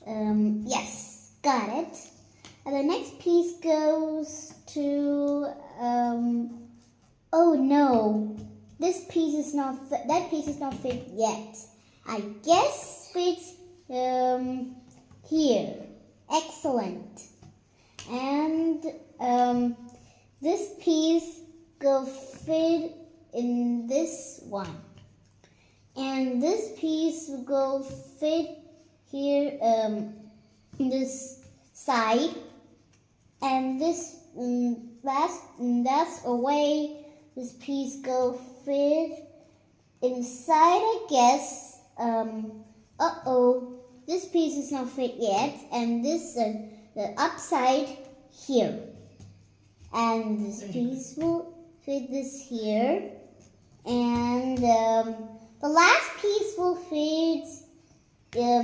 Yes, got it. And the next piece goes to, oh no, this piece is not, that piece is not fit yet. I guess fits, here. Excellent. And, this piece will fit in this one. And this piece will go fit here, this side. And this, that's a way this piece go fit inside, I guess. This piece is not fit yet. And this, the upside here. And this piece will fit this here. And the last piece will fit here.